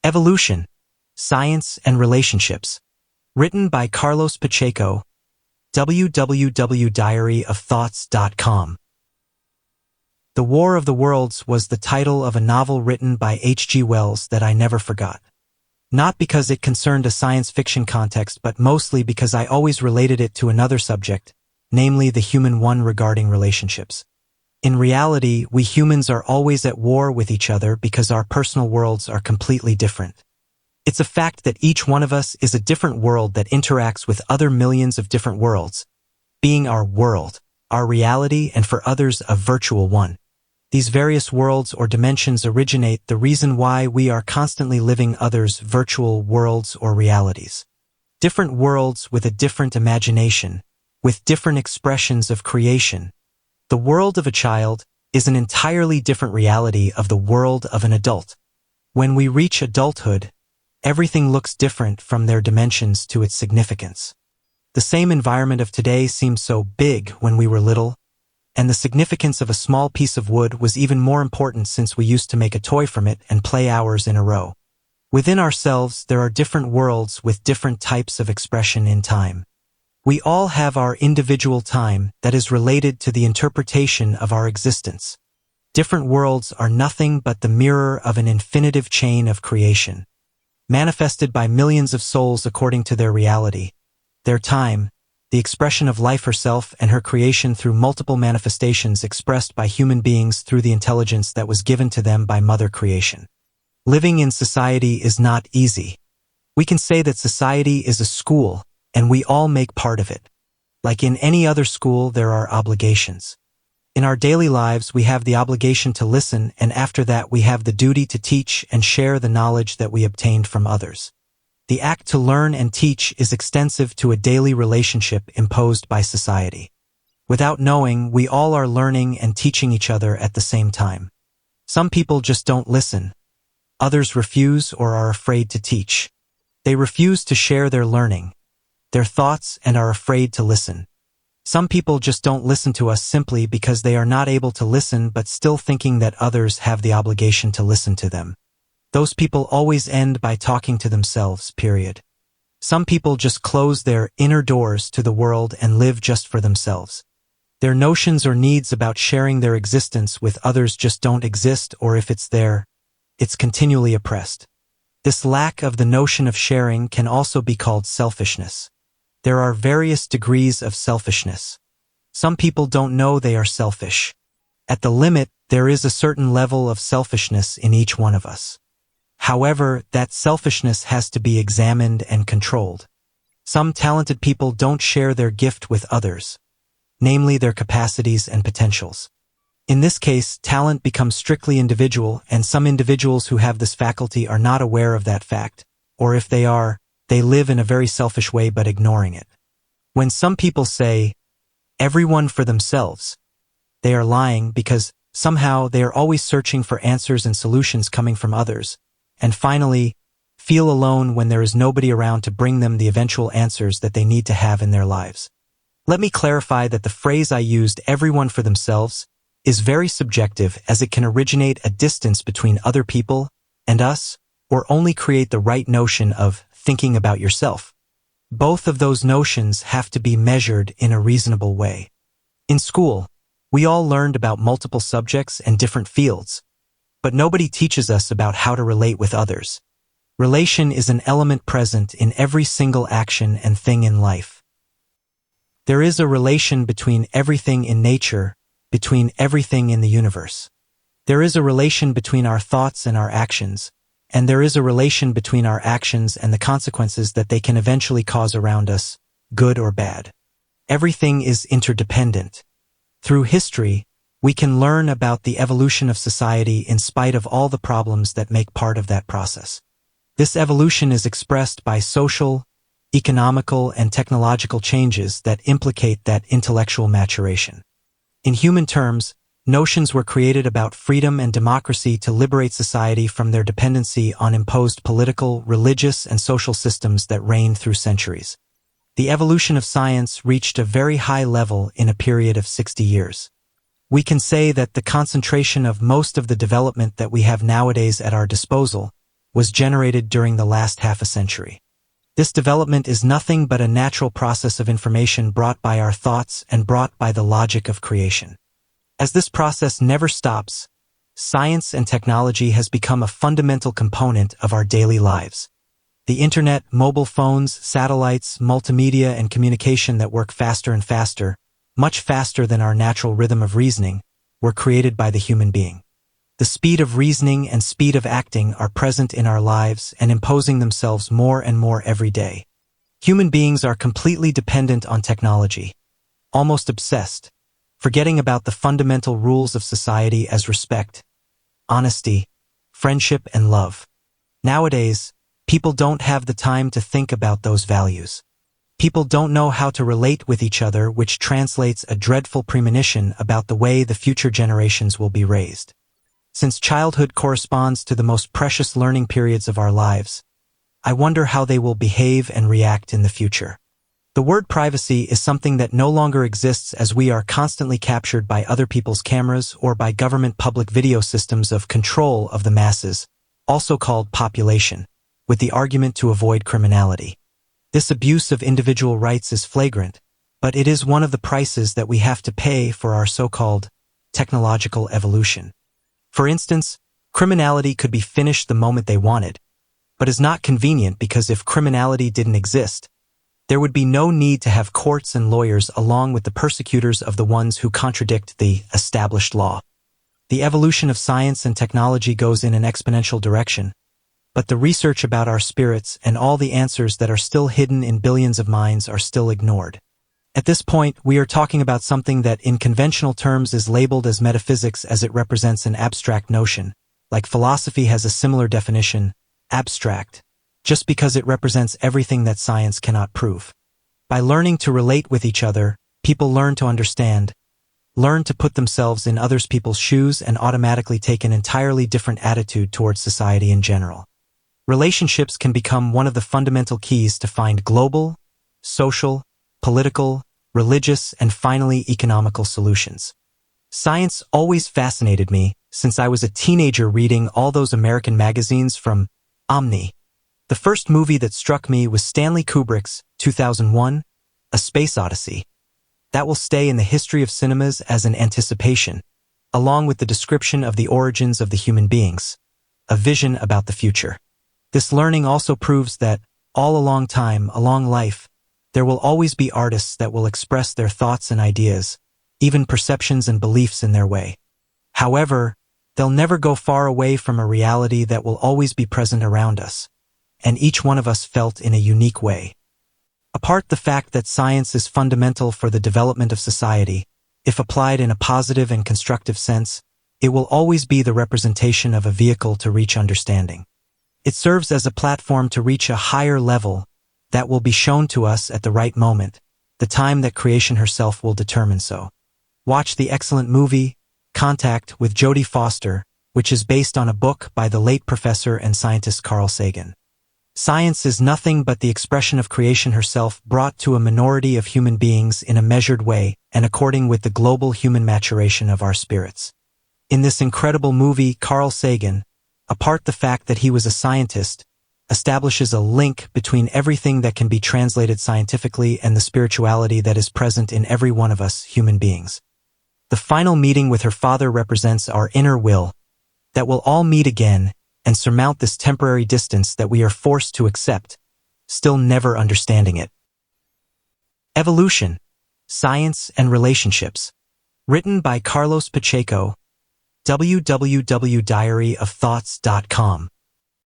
Evolution, Science and Relationships. Written by Carlos Pacheco, www.diaryofthoughts.com. The War of the Worlds was the title of a novel written by H.G. Wells that I never forgot. Not because it concerned a science fiction context, but mostly because I always related it to another subject, namely the human one regarding relationships. In reality, we humans are always at war with each other because our personal worlds are completely different. It's a fact that each one of us is a different world that interacts with other millions of different worlds, being our world, our reality, and for others a virtual one. These various worlds or dimensions originate the reason why we are constantly living others' virtual worlds or realities. Different worlds with a different imagination, with different expressions of creation. The world of a child is an entirely different reality of the world of an adult. When we reach adulthood, everything looks different from their dimensions to its significance. The same environment of today seems so big when we were little, and the significance of a small piece of wood was even more important since we used to make a toy from it and play hours in a row. Within ourselves, there are different worlds with different types of expression in time. We all have our individual time that is related to the interpretation of our existence. Different worlds are nothing but the mirror of an infinitive chain of creation, manifested by millions of souls according to their reality, their time, the expression of life herself and her creation through multiple manifestations expressed by human beings through the intelligence that was given to them by Mother Creation. Living in society is not easy. We can say that society is a school, and we all make part of it. Like in any other school, there are obligations. In our daily lives, we have the obligation to listen, and after that we have the duty to teach and share the knowledge that we obtained from others. The act to learn and teach is extensive to a daily relationship imposed by society. Without knowing, we all are learning and teaching each other at the same time. Some people just don't listen. Others refuse or are afraid to teach. They refuse to share their learning, their thoughts, and are afraid to listen. Some people just don't listen to us simply because they are not able to listen but still thinking that others have the obligation to listen to them. Those people always end by talking to themselves, period. Some people just close their inner doors to the world and live just for themselves. Their notions or needs about sharing their existence with others just don't exist, or if it's there, it's continually oppressed. This lack of the notion of sharing can also be called selfishness. There are various degrees of selfishness. Some people don't know they are selfish. At the limit, there is a certain level of selfishness in each one of us. However, that selfishness has to be examined and controlled. Some talented people don't share their gift with others, namely their capacities and potentials. In this case, talent becomes strictly individual, and some individuals who have this faculty are not aware of that fact, or if they are, they live in a very selfish way but ignoring it. When some people say, "everyone for themselves," they are lying because somehow they are always searching for answers and solutions coming from others, and finally, feel alone when there is nobody around to bring them the eventual answers that they need to have in their lives. Let me clarify that the phrase I used, "everyone for themselves," is very subjective, as it can originate a distance between other people and us, or only create the right notion of thinking about yourself. Both of those notions have to be measured in a reasonable way. In school, we all learned about multiple subjects and different fields, but nobody teaches us about how to relate with others. Relation is an element present in every single action and thing in life. There is a relation between everything in nature, between everything in the universe. There is a relation between our thoughts and our actions, and there is a relation between our actions and the consequences that they can eventually cause around us, good or bad. Everything is interdependent. Through history, we can learn about the evolution of society in spite of all the problems that make part of that process. This evolution is expressed by social, economical, and technological changes that implicate that intellectual maturation. In human terms, notions were created about freedom and democracy to liberate society from their dependency on imposed political, religious, and social systems that reigned through centuries. The evolution of science reached a very high level in a period of 60 years. We can say that the concentration of most of the development that we have nowadays at our disposal was generated during the last half a century. This development is nothing but a natural process of information brought by our thoughts and brought by the logic of creation. As this process never stops, science and technology has become a fundamental component of our daily lives. The internet, mobile phones, satellites, multimedia, and communication that work faster and faster, much faster than our natural rhythm of reasoning, were created by the human being. The speed of reasoning and speed of acting are present in our lives and imposing themselves more and more every day. Human beings are completely dependent on technology, almost obsessed, forgetting about the fundamental rules of society as respect, honesty, friendship, and love. Nowadays, people don't have the time to think about those values. People don't know how to relate with each other, which translates a dreadful premonition about the way the future generations will be raised. Since childhood corresponds to the most precious learning periods of our lives, I wonder how they will behave and react in the future. The word privacy is something that no longer exists, as we are constantly captured by other people's cameras or by government public video systems of control of the masses, also called population, with the argument to avoid criminality. This abuse of individual rights is flagrant, but it is one of the prices that we have to pay for our so-called technological evolution. For instance, criminality could be finished the moment they wanted, but is not convenient because if criminality didn't exist, there would be no need to have courts and lawyers along with the persecutors of the ones who contradict the established law. The evolution of science and technology goes in an exponential direction, but the research about our spirits and all the answers that are still hidden in billions of minds are still ignored. At this point, we are talking about something that in conventional terms is labeled as metaphysics, as it represents an abstract notion, like philosophy has a similar definition, abstract, just because it represents everything that science cannot prove. By learning to relate with each other, people learn to understand, learn to put themselves in other people's shoes, and automatically take an entirely different attitude towards society in general. Relationships can become one of the fundamental keys to find global, social, political, religious, and finally economical solutions. Science always fascinated me since I was a teenager, reading all those American magazines from Omni. The first movie that struck me was Stanley Kubrick's 2001, A Space Odyssey. That will stay in the history of cinemas as an anticipation, along with the description of the origins of the human beings, a vision about the future. This learning also proves that, all along time, along life, there will always be artists that will express their thoughts and ideas, even perceptions and beliefs in their way. However, they'll never go far away from a reality that will always be present around us, and each one of us felt in a unique way. Apart the fact that science is fundamental for the development of society, if applied in a positive and constructive sense, it will always be the representation of a vehicle to reach understanding. It serves as a platform to reach a higher level that will be shown to us at the right moment, the time that creation herself will determine so. Watch the excellent movie, Contact, with Jodie Foster, which is based on a book by the late professor and scientist Carl Sagan. Science is nothing but the expression of creation herself brought to a minority of human beings in a measured way and according with the global human maturation of our spirits. In this incredible movie, Carl Sagan, apart the fact that he was a scientist, establishes a link between everything that can be translated scientifically and the spirituality that is present in every one of us human beings. The final meeting with her father represents our inner will, that will all meet again and surmount this temporary distance that we are forced to accept, still never understanding it. Evolution, Science and Relationships. Written by Carlos Pacheco, www.diaryofthoughts.com.